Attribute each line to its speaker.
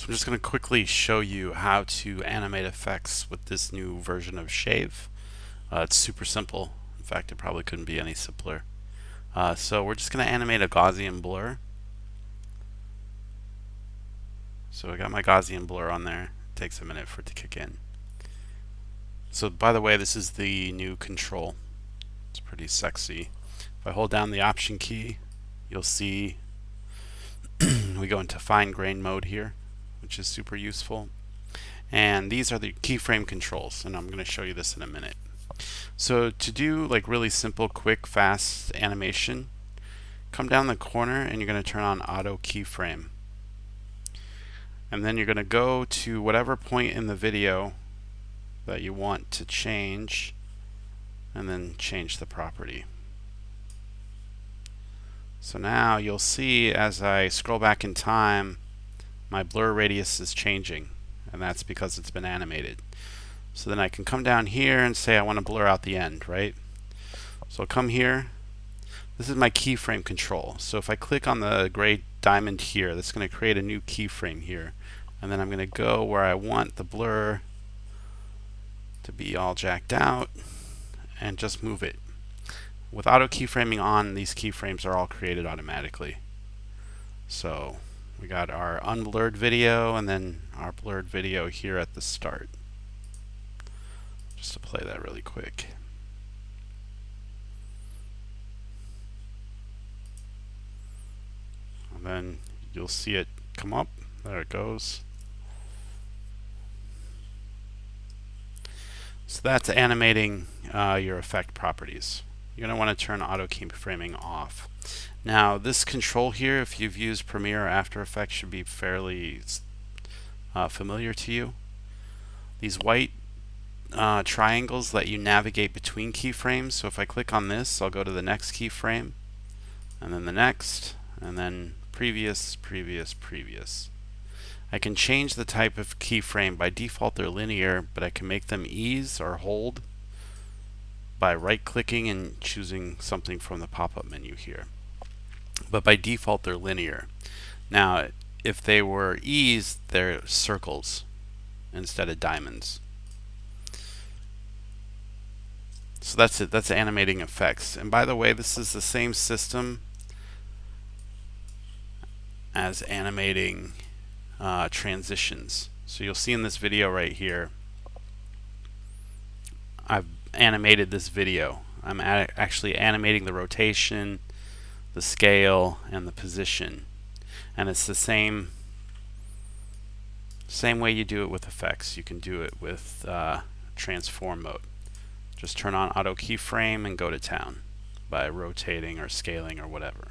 Speaker 1: So I'm just going to quickly show you how to animate effects with this new version of Shave. It's super simple. In fact, it probably couldn't be any simpler. So we're just going to animate a Gaussian blur. So I got my Gaussian blur on there. It takes a minute for it to kick in. So by the way, this is the new control. It's pretty sexy. If I hold down the Option key, you'll see we go into fine grain mode here, which is super useful. And these are the keyframe controls, and I'm going to show you this in a minute. So to do like really simple, quick, fast animation, come down the corner and you're going to turn on auto keyframe. And then you're going to go to whatever point in the video that you want to change, and then change the property. So now you'll see as I scroll back in time, my blur radius is changing, and that's because it's been animated. So then I can come down here and say I want to blur out the end, right? So I'll come here. This is my keyframe control. So if I click on the gray diamond here, that's going to create a new keyframe here. And then I'm going to go where I want the blur to be all jacked out and just move it. With auto keyframing on, these keyframes are all created automatically. So we got our unblurred video and then our blurred video here at the start. Just to play that really quick. And then you'll see it come up. There it goes. So that's animating your effect properties. You're going to want to turn auto keyframing off. Now this control here, if you've used Premiere or After Effects, should be fairly familiar to you. These white triangles let you navigate between keyframes. So if I click on this, I'll go to the next keyframe, and then the next, and then previous, previous, previous. I can change the type of keyframe. By default they're linear, but I can make them ease or hold by right-clicking and choosing something from the pop-up menu here. But by default they're linear. Now if they were ease, they're circles instead of diamonds. So that's it. That's animating effects. And by the way, this is the same system as animating transitions. So you'll see in this video right here, I've animated this video. I'm actually animating the rotation, the scale, and the position. And it's the same way you do it with effects. You can do it with transform mode. Just turn on auto keyframe and go to town by rotating or scaling or whatever.